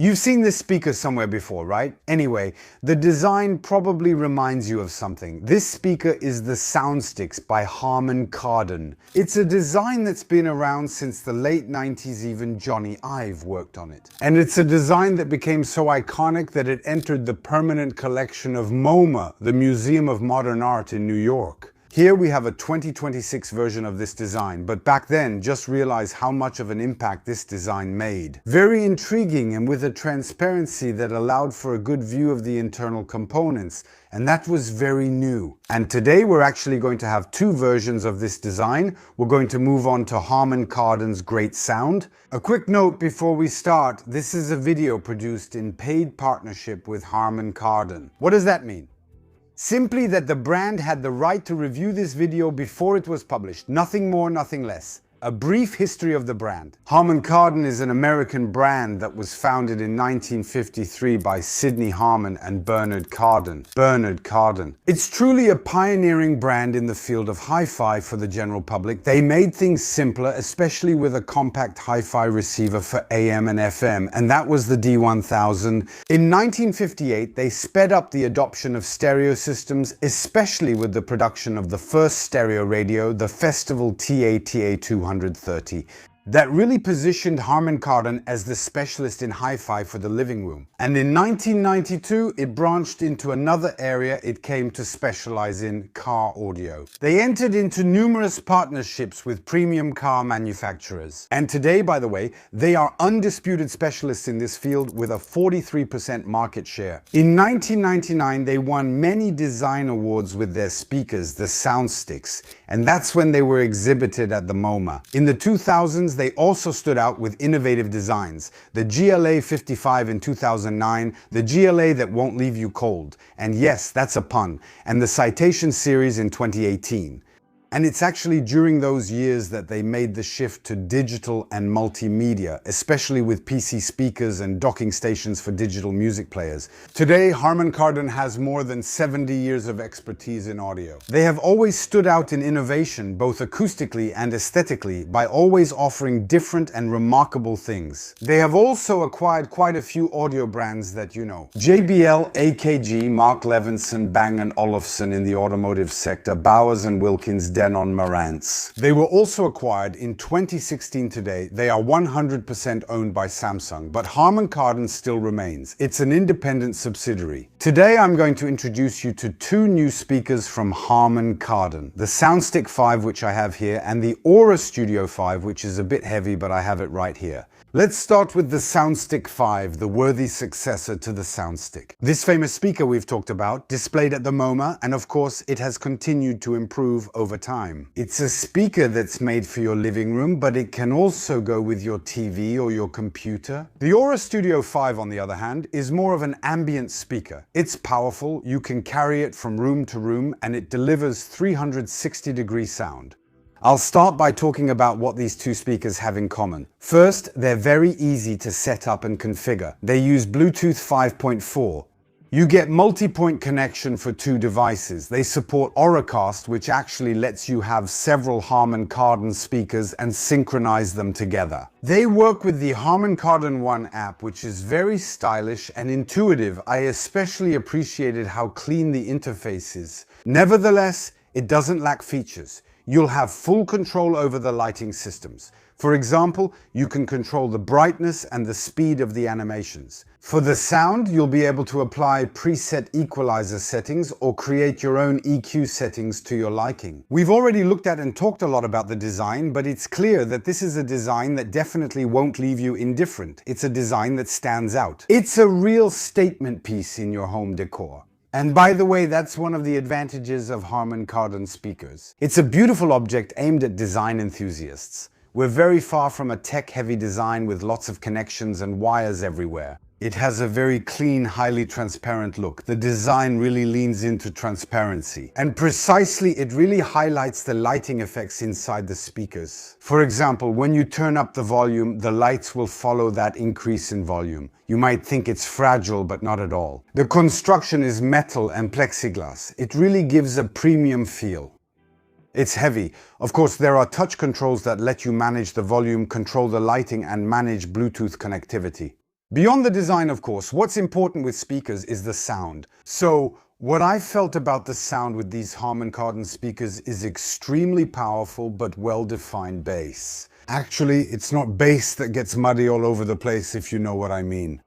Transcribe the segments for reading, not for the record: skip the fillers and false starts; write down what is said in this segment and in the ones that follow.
You've seen this speaker somewhere before, right? Anyway, the design probably reminds you of something. This speaker is the SoundSticks by Harman Kardon. It's a design that's been around since the late 90s, even Johnny Ive worked on it. And it's a design that became so iconic that it entered the permanent collection of MoMA, the Museum of Modern Art in New York. Here we have a 2026 version of this design, but back then, just realize how much of an impact this design made. Very intriguing and with a transparency that allowed for a good view of the internal components, and that was very new. And today we're actually going to have two versions of this design. We're going to move on to Harman Kardon's Great Sound. A quick note before we start, this is a video produced in paid partnership with Harman Kardon. What does that mean? Simply that the brand had the right to review this video before it was published. Nothing more, nothing less. A brief history of the brand. Harman Kardon is an American brand that was founded in 1953 by Sidney Harman and Bernard Kardon. It's truly a pioneering brand in the field of hi-fi for the general public. They made things simpler, especially with a compact hi-fi receiver for AM and FM, and that was the D1000. In 1958, they sped up the adoption of stereo systems, especially with the production of the first stereo radio, the Festival TA-230. That really positioned Harman Kardon as the specialist in hi-fi for the living room. And in 1992, it branched into another area it came to specialize in: car audio. They entered into numerous partnerships with premium car manufacturers. And today, by the way, they are undisputed specialists in this field with a 43% market share. In 1999, they won many design awards with their speakers, the SoundSticks, and that's when they were exhibited at the MoMA. In the 2000s, they also stood out with innovative designs. The GLA 55 in 2009, the GLA that won't leave you cold, and yes, that's a pun, and the Citation series in 2018. And it's actually during those years that they made the shift to digital and multimedia, especially with PC speakers and docking stations for digital music players. Today, Harman Kardon has more than 70 years of expertise in audio. They have always stood out in innovation, both acoustically and aesthetically, by always offering different and remarkable things. They have also acquired quite a few audio brands that you know. JBL, AKG, Mark Levinson, Bang & Olufsen in the automotive sector, Bowers & Wilkins, Denon Marantz. They were also acquired in 2016 today. They are 100% owned by Samsung, but Harman Kardon still remains. It's an independent subsidiary. Today I'm going to introduce you to two new speakers from Harman Kardon. The SoundStick 5, which I have here, and the Aura Studio 5, which is a bit heavy, but I have it right here. Let's start with the SoundStick 5, the worthy successor to the SoundStick. This famous speaker we've talked about, displayed at the MoMA, and of course it has continued to improve over time. It's a speaker that's made for your living room, but it can also go with your TV or your computer. The Aura Studio 5, on the other hand, is more of an ambient speaker. It's powerful, you can carry it from room to room, and it delivers 360-degree sound. I'll start by talking about what these two speakers have in common. First, they're very easy to set up and configure. They use Bluetooth 5.4. You get multi-point connection for two devices. They support Auracast, which actually lets you have several Harman Kardon speakers and synchronize them together. They work with the Harman Kardon One app, which is very stylish and intuitive. I especially appreciated how clean the interface is. Nevertheless, it doesn't lack features. You'll have full control over the lighting systems. For example, you can control the brightness and the speed of the animations. For the sound, you'll be able to apply preset equalizer settings or create your own EQ settings to your liking. We've already looked at and talked a lot about the design, but it's clear that this is a design that definitely won't leave you indifferent. It's a design that stands out. It's a real statement piece in your home decor. And by the way, that's one of the advantages of Harman Kardon speakers. It's a beautiful object aimed at design enthusiasts. We're very far from a tech-heavy design with lots of connections and wires everywhere. It has a very clean, highly transparent look. The design really leans into transparency. And precisely, it really highlights the lighting effects inside the speakers. For example, when you turn up the volume, the lights will follow that increase in volume. You might think it's fragile, but not at all. The construction is metal and plexiglass. It really gives a premium feel. It's heavy. Of course, there are touch controls that let you manage the volume, control the lighting, and manage Bluetooth connectivity. Beyond the design, of course, what's important with speakers is the sound. So what I felt about the sound with these Harman Kardon speakers is extremely powerful but well-defined bass. Actually, it's not bass that gets muddy all over the place, if you know what I mean.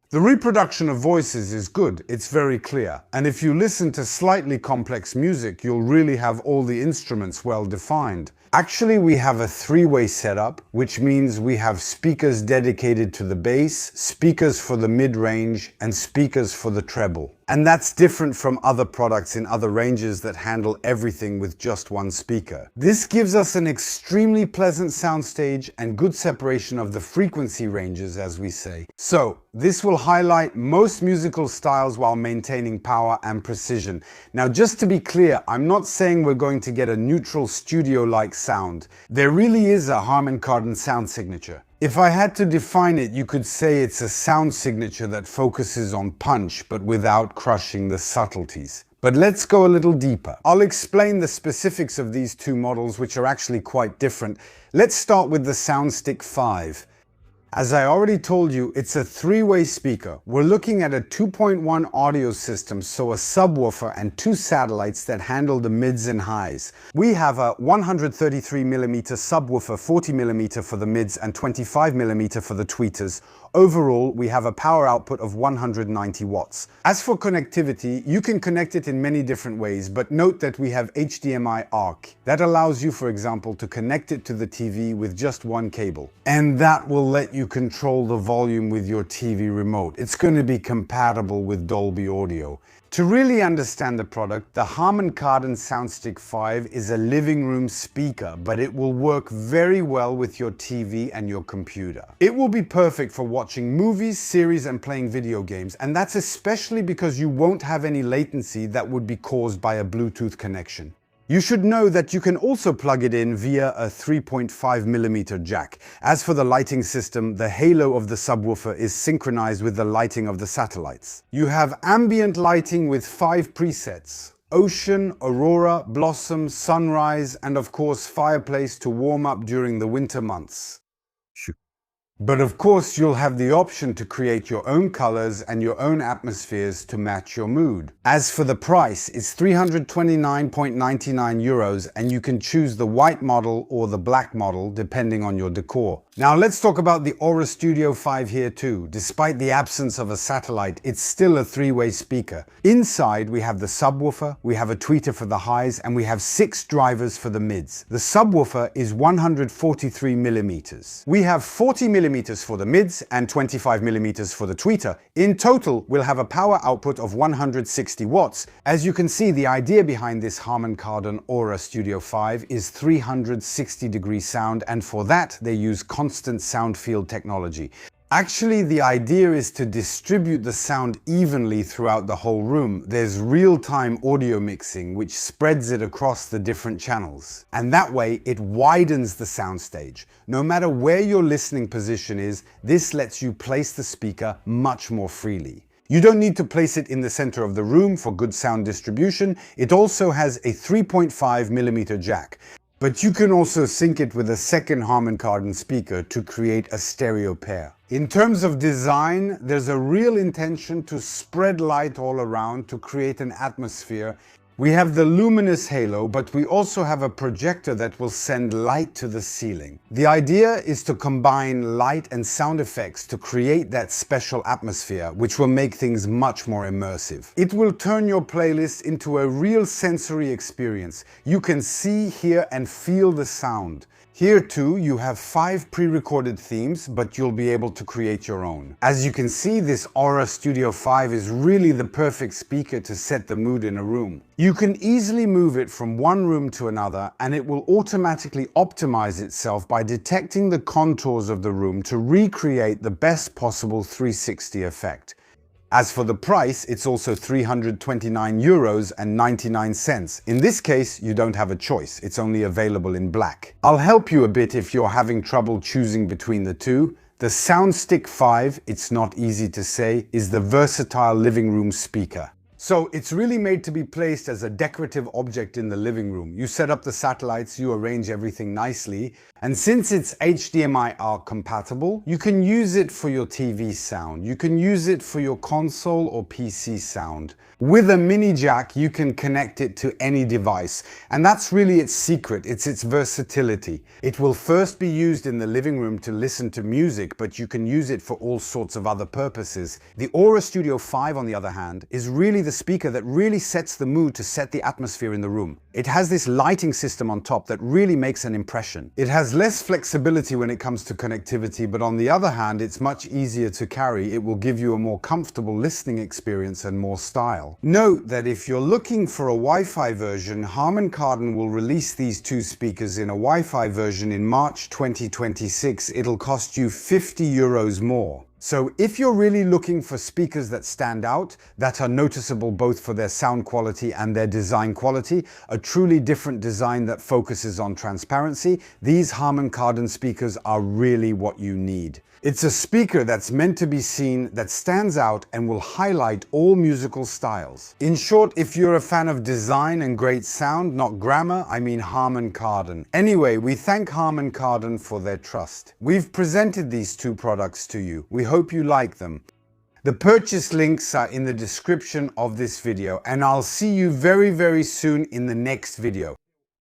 The reproduction of voices is good, it's very clear, and if you listen to slightly complex music, you'll really have all the instruments well defined. Actually, we have a three-way setup, which means we have speakers dedicated to the bass, speakers for the mid-range, and speakers for the treble. And that's different from other products in other ranges that handle everything with just one speaker. This gives us an extremely pleasant soundstage and good separation of the frequency ranges, as we say. So, this will highlight most musical styles while maintaining power and precision. Now, just to be clear, I'm not saying we're going to get a neutral studio-like sound. There really is a Harman Kardon sound signature. If I had to define it, you could say it's a sound signature that focuses on punch, but without crushing the subtleties. But let's go a little deeper. I'll explain the specifics of these two models, which are actually quite different. Let's start with the SoundStick 5. As I already told you, it's a three-way speaker. We're looking at a 2.1 audio system, so a subwoofer and two satellites that handle the mids and highs. We have a 133mm subwoofer, 40mm for the mids and 25mm for the tweeters. Overall, we have a power output of 190 watts. As for connectivity, you can connect it in many different ways, but note that we have HDMI ARC. That allows you, for example, to connect it to the TV with just one cable. And that will let you control the volume with your TV remote. It's going to be compatible with Dolby Audio. To really understand the product, the Harman Kardon SoundStick 5 is a living room speaker, but it will work very well with your TV and your computer. It will be perfect for watching movies, series, and playing video games, and that's especially because you won't have any latency that would be caused by a Bluetooth connection. You should know that you can also plug it in via a 3.5mm jack. As for the lighting system, the halo of the subwoofer is synchronized with the lighting of the satellites. You have ambient lighting with 5 presets: ocean, aurora, blossom, sunrise, and of course fireplace to warm up during the winter months. But of course, you'll have the option to create your own colors and your own atmospheres to match your mood. As for the price, it's 329.99 euros, and you can choose the white model or the black model depending on your decor. Now let's talk about the Aura Studio 5 here too. Despite the absence of a satellite, it's still a three-way speaker. Inside we have the subwoofer, we have a tweeter for the highs, and we have 6 drivers for the mids. The subwoofer is 143mm. We have 40mm for the mids and 25mm for the tweeter. In total, we'll have a power output of 160 watts. As you can see, the idea behind this Harman Kardon Aura Studio 5 is 360-degree sound, and for that they use constant sound field technology. Actually, the idea is to distribute the sound evenly throughout the whole room. There's real-time audio mixing, which spreads it across the different channels. And that way, it widens the soundstage. No matter where your listening position is, this lets you place the speaker much more freely. You don't need to place it in the center of the room for good sound distribution. It also has a 3.5mm jack. But you can also sync it with a second Harman Kardon speaker to create a stereo pair. In terms of design, there's a real intention to spread light all around to create an atmosphere. We have the luminous halo, but we also have a projector that will send light to the ceiling. The idea is to combine light and sound effects to create that special atmosphere, which will make things much more immersive. It will turn your playlist into a real sensory experience. You can see, hear, and feel the sound. Here too, you have 5 pre-recorded themes, but you'll be able to create your own. As you can see, this Aura Studio 5 is really the perfect speaker to set the mood in a room. You can easily move it from one room to another, and it will automatically optimize itself by detecting the contours of the room to recreate the best possible 360 effect. As for the price, it's also 329 euros and 99 cents. In this case, you don't have a choice. It's only available in black. I'll help you a bit if you're having trouble choosing between the two. The SoundStick 5, it's not easy to say, is the versatile living room speaker. So it's really made to be placed as a decorative object in the living room. You set up the satellites, you arrange everything nicely, and since it's HDMI-R compatible, you can use it for your TV sound. You can use it for your console or PC sound. With a mini jack, you can connect it to any device, and that's really its secret. It's its versatility. It will first be used in the living room to listen to music, but you can use it for all sorts of other purposes. The Aura Studio 5, on the other hand, is really the speaker that really sets the mood to set the atmosphere in the room. It has this lighting system on top that really makes an impression. It has less flexibility when it comes to connectivity, but on the other hand, it's much easier to carry. It will give you a more comfortable listening experience and more style. Note that if you're looking for a Wi-Fi version, Harman Kardon will release these two speakers in a Wi-Fi version in March 2026. It'll cost you €50 more. So if you're really looking for speakers that stand out, that are noticeable both for their sound quality and their design quality, a truly different design that focuses on transparency, these Harman Kardon speakers are really what you need. It's a speaker that's meant to be seen, that stands out and will highlight all musical styles. In short, if you're a fan of design and great sound, not grammar, I mean Harman Kardon. Anyway, we thank Harman Kardon for their trust. We've presented these two products to you. We hope you like them. The purchase links are in the description of this video, and I'll see you very, very soon in the next video.